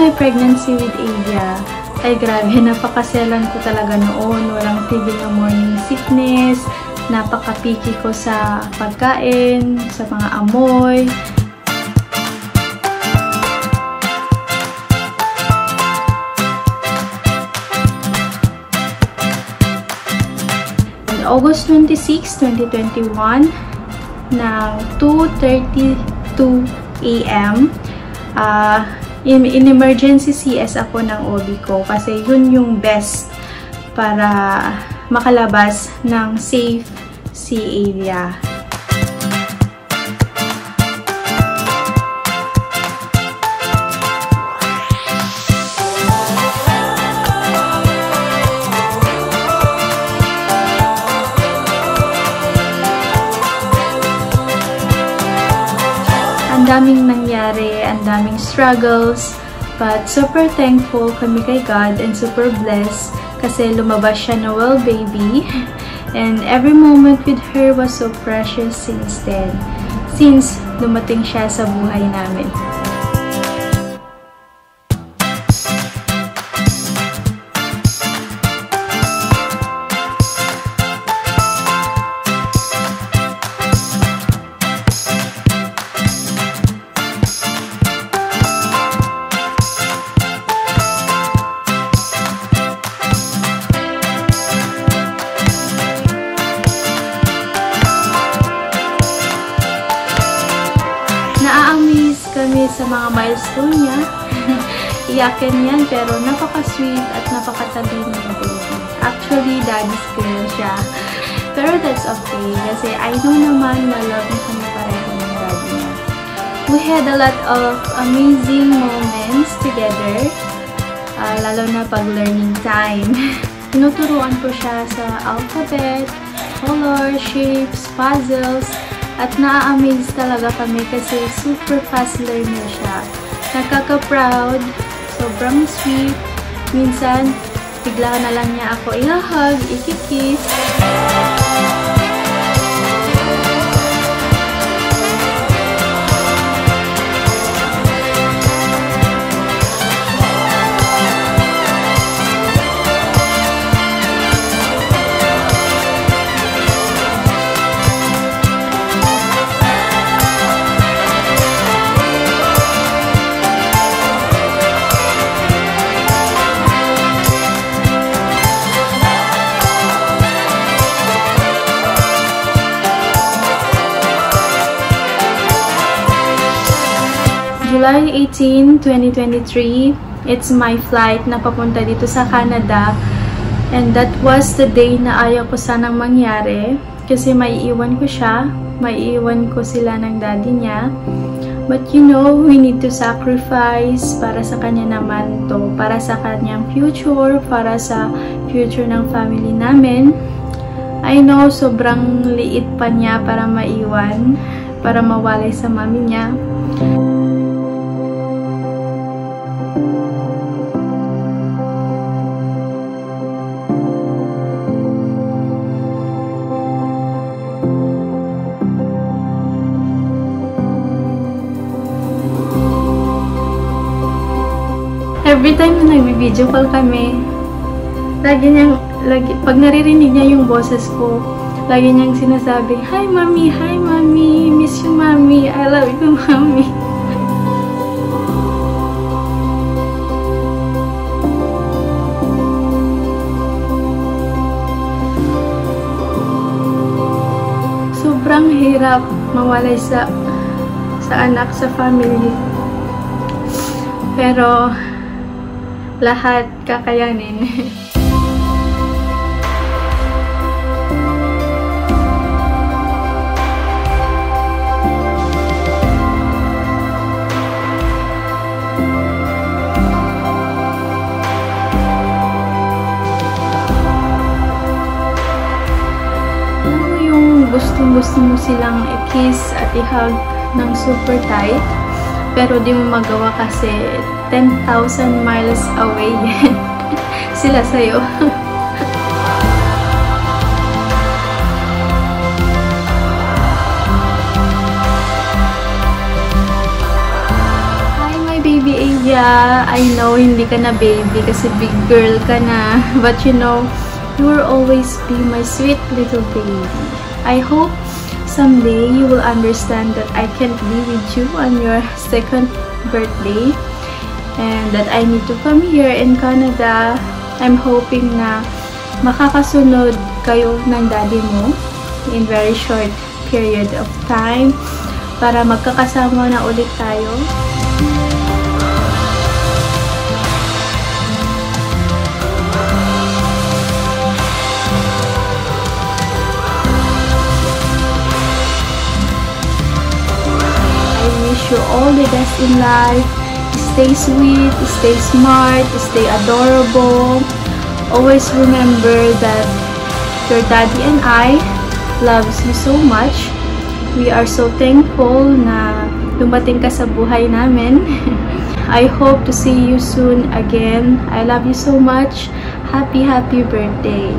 my pregnancy with Avia, ay grabe, napakaselan ko talaga noon. Walang tigil na morning sickness, napaka-picky ko sa pagkain, sa mga amoy. On August 26, 2021, ng 2:32 AM, in emergency CS ako ng OB ko kasi yun yung best para makalabas ng safe si Avia. Ang daming nangyari, ang daming struggles, but super thankful kami kay God and super blessed kasi lumabas siya na well baby, and every moment with her was so precious since then, since dumating siya sa buhay namin. Na-amaze kami sa mga milestone niya. Iyakin yan, pero napaka-sweet at napakatalino ng baby. Actually, daddy's girl siya. Pero that's okay, kasi I know naman na love niya kami pareho ng daddy niya. We had a lot of amazing moments together, lalo na pag learning time. Tinuturuan ko siya sa alphabet, color, shapes, puzzles, at na-amaze talaga kami kasi super fast learner siya. Nakaka-proud, sobrang sweet. Minsan, bigla na lang niya ako i-hug, i-kiss. July 18, 2023, it's my flight na papunta dito sa Canada, and that was the day na ayaw ko sanang mangyari kasi maiiwan ko siya, maiiwan ko sila ng daddy niya. But you know, we need to sacrifice para sa kanya naman to, para sa kanyang future, para sa future ng family namin. I know, sobrang liit pa niya para maiwan, para mawalay sa mami niya. Every time na nag-video call kami, pag naririnig niya yung boses ko, lagi niyang sinasabi, hi mami, miss you mami, I love you mami. Sobrang hirap mawalay sa anak, sa family. Pero lahat kakayanin. Yung gustong-gusto mo silang i-kiss at i-hug ng super tight, pero di mo magawa kasi 10,000 miles away sila sa'yo. Hi, my baby Avia! I know hindi ka na baby kasi big girl ka na. But you know, you will always be my sweet little baby. I hope someday you will understand that I can't be with you on your second birthday and that I need to come here in Canada. I'm hoping na makakasunod kayo ng daddy mo in very short period of time para magkakasama na ulit tayo. I wish you all the best in life. Stay sweet, stay smart, stay adorable. Always remember that your daddy and I loves you so much. We are so thankful na dumating ka sa buhay namin. I hope to see you soon again. I love you so much. Happy birthday.